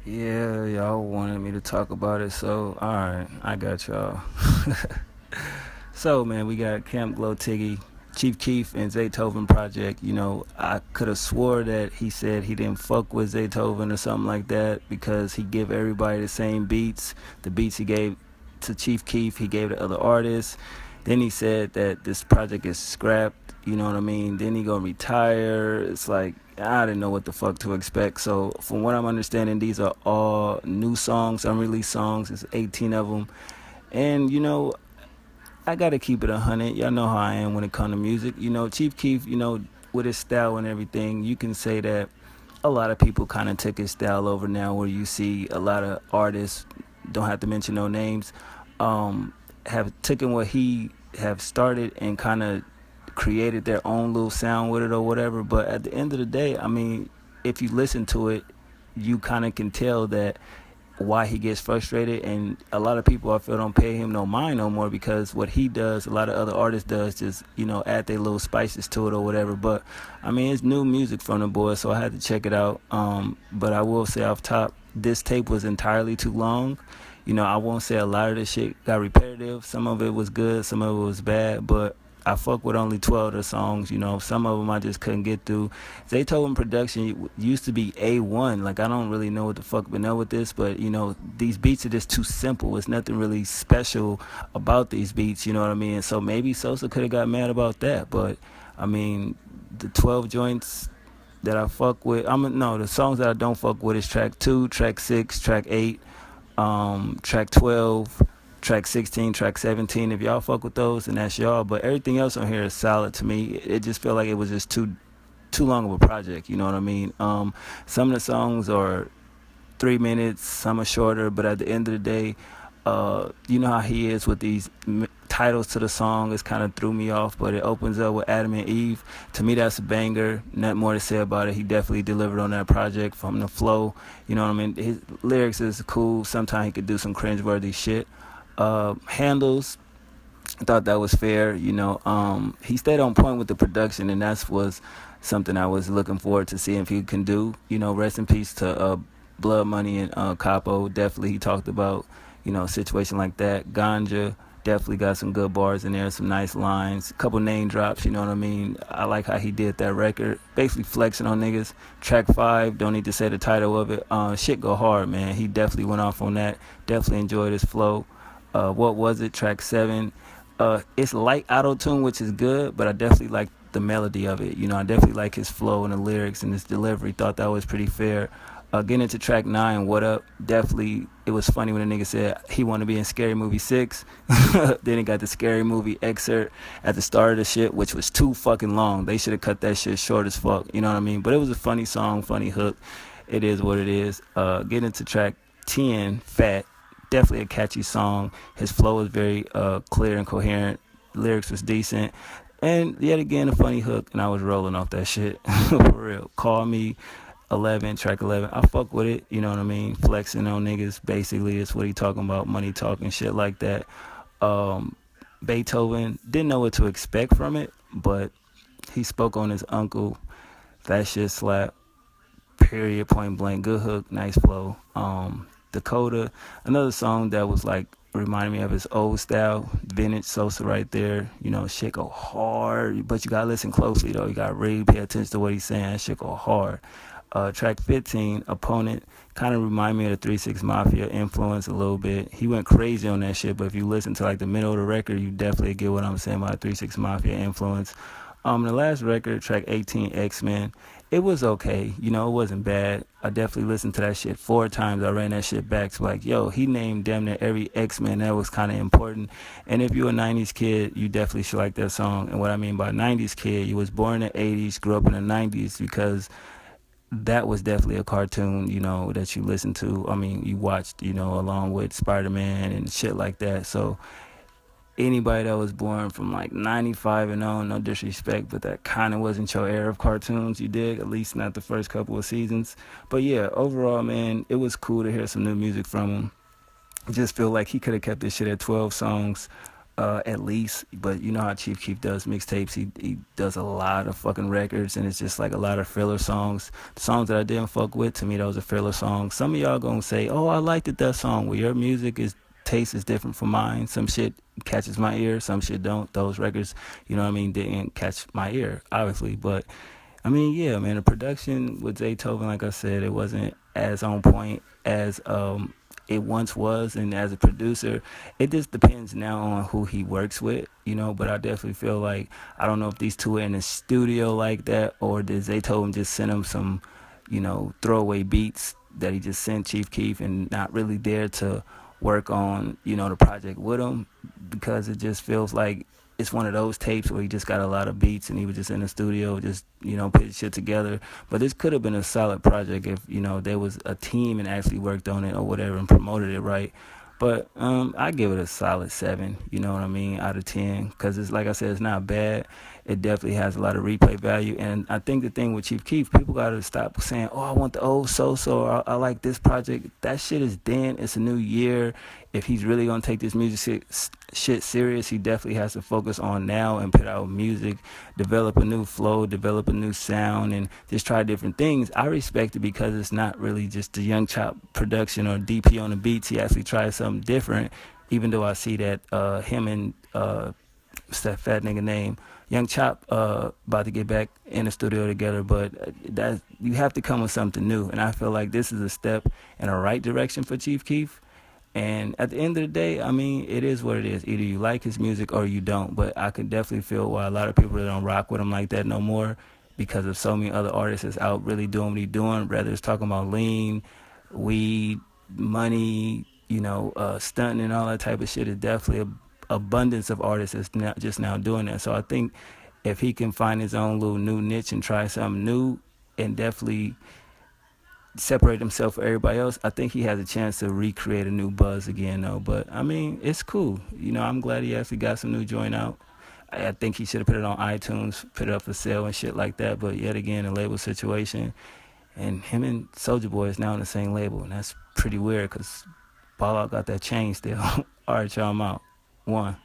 Yeah, y'all wanted me to talk about it, so alright, I got y'all. So, man, we got Camp GloTiggy, Chief Keef, and Zaytoven Project. I could have swore that he said he didn't fuck with Zaytoven or something like that because he give everybody the same beats. The beats he gave to Chief Keef, he gave to other artists. Then he said that this project is scrapped, you know what I mean? Then he gonna retire. It's like, I didn't know what the fuck to expect. So, from what I'm understanding, these are all new songs, unreleased songs. It's 18 of them. And, I gotta keep it 100. Y'all know how I am when it comes to music. Chief Keef, with his style and everything, you can say that a lot of people kind of took his style over now, where you see a lot of artists, don't have to mention no names, have taken what he have started and kind of created their own little sound with it or whatever. But at the end of the day, I mean, if you listen to it, you kind of can tell that why he gets frustrated, and a lot of people I feel don't pay him no mind no more, because what he does, a lot of other artists does, just add their little spices to it or whatever. But I mean, it's new music from the boy, so I had to check it out. But I will say off top, this tape was entirely too long. I won't say a lot of this shit got repetitive. Some of it was good, some of it was bad, but I fuck with only 12 of the songs. Some of them I just couldn't get through. Zaytoven production used to be A1. Like, I don't really know what the fuck been up with this, but, these beats are just too simple. There's nothing really special about these beats, you know what I mean? So maybe Sosa could have got mad about that, but, I mean, the 12 joints that I fuck with, the songs that I don't fuck with is track 2, track 6, track 8, track 12, track 16, track 17. If y'all fuck with those, then that's y'all. But everything else on here is solid to me. It just felt like it was just too long of a project. You know what I mean? Some of the songs are 3 minutes, some are shorter. But at the end of the day, you know how he is with these titles to the song. It's kind of threw me off, but it opens up with Adam and Eve. To me, that's a banger. Nothing more to say about it. He definitely delivered on that project from the flow. You know what I mean? His lyrics is cool. Sometimes he could do some cringeworthy shit. Handles, I thought that was fair. He stayed on point with the production, and that was something I was looking forward to seeing if he can do. Rest in peace to Blood Money and Capo. Definitely, he talked about a situation like that. Ganja definitely got some good bars in there, some nice lines, a couple name drops. You know what I mean? I like how he did that record, basically flexing on niggas. Track 5, don't need to say the title of it. Shit go hard, man. He definitely went off on that. Definitely enjoyed his flow. What was it? Track 7. It's light auto-tune, which is good, but I definitely like the melody of it. I definitely like his flow and the lyrics and his delivery. Thought that was pretty fair. Getting into track 9, What Up? Definitely, it was funny when a nigga said he wanted to be in Scary Movie 6. Then he got the Scary Movie excerpt at the start of the shit, which was too fucking long. They should have cut that shit short as fuck. You know what I mean? But it was a funny song, funny hook. It is what it is. Getting into track 10, Fat. Definitely a catchy song. His flow was very clear and coherent. Lyrics was decent. And yet again, a funny hook, and I was rolling off that shit. For real. Call Me, 11, track 11. I fuck with it, you know what I mean? Flexing on niggas, basically, is what he talking about. Money talking, shit like that. Beethoven, didn't know what to expect from it, but he spoke on his uncle. That shit slap. Period, point blank. Good hook, nice flow. Dakota, another song that was like reminding me of his old style, vintage Sosa right there. Shit go hard, but you gotta listen closely though. You gotta really pay attention to what he's saying. Shit go hard. Track 15, Opponent, kind of remind me of the 3 6 Mafia influence a little bit. He went crazy on that shit, but if you listen to like the middle of the record, you definitely get what I'm saying about 3 6 Mafia influence. The last record, track 18, X-Men, it was okay. It wasn't bad. I definitely listened to that shit 4 times. I ran that shit back to like, yo, he named damn near every X-Men. That was kind of important. And if you're a 90s kid, you definitely should like that song. And what I mean by 90s kid, you was born in the 80s, grew up in the 90s, because that was definitely a cartoon, that you listened to. I mean, you watched, along with Spider-Man and shit like that. So anybody that was born from like 95 and on, no disrespect, but that kind of wasn't your era of cartoons, you dig? At least not the first couple of seasons. But yeah, overall, man, it was cool to hear some new music from him. I just feel like he could have kept this shit at 12 songs. at least. But you know how Chief Keef does mixtapes. He does a lot of fucking records, and it's just like a lot of filler songs. The songs that I didn't fuck with, to me, those are filler songs. Some of y'all gonna say, "Oh, I liked it, that song." Well, your music is taste is different from mine. Some shit catches my ear, some shit don't. Those records, you know what I mean, didn't catch my ear, obviously. But I mean, yeah, man, the production with Zaytoven, like I said, it wasn't as on point as it once was. And as a producer, it just depends now on who he works with, you know. But I definitely feel like, I don't know if these two are in the studio like that, or did Zaytoven just send him some, you know, throwaway beats that he just sent Chief Keef and not really there to work on, you know, the project with him, because it just feels like it's one of those tapes where he just got a lot of beats and he was just in the studio just, you know, putting shit together. But this could have been a solid project if, you know, there was a team and actually worked on it or whatever and promoted it right. But I give it a solid 7, you know what I mean, out of 10, because it's, like I said, it's not bad. It definitely has a lot of replay value. And I think the thing with Chief Keef, people got to stop saying, "Oh, I want the old Sosa," or I like this project. That shit is dead. It's a new year. If he's really going to take this music shit serious, he definitely has to focus on now and put out music, develop a new flow, develop a new sound, and just try different things. I respect it because it's not really just the Young Chop production or DP on the beats. He actually tries something different, even though I see that him and what's that fat nigga name, Young Chop, about to get back in the studio together. But that, you have to come with something new, and I feel like this is a step in the right direction for Chief Keef. And at the end of the day, I mean, it is what it is. Either you like his music or you don't. But I could definitely feel why a lot of people don't rock with him like that no more, because of so many other artists that's out really doing what he's doing. Whether it's talking about lean, weed, money, you know, stunting and all that type of shit. Is definitely a abundance of artists that's not just now doing that. So I think if he can find his own little new niche and try something new and definitely separate himself from everybody else, I think he has a chance to recreate a new buzz again, though. But I mean, it's cool. You know, I'm glad he actually got some new joint out. I think he should have put it on iTunes, put it up for sale and shit like that. But yet again, a label situation, and him and Soulja Boy is now on the same label, and that's pretty weird because Ball Out got that chain still. All right, y'all, I'm out. One.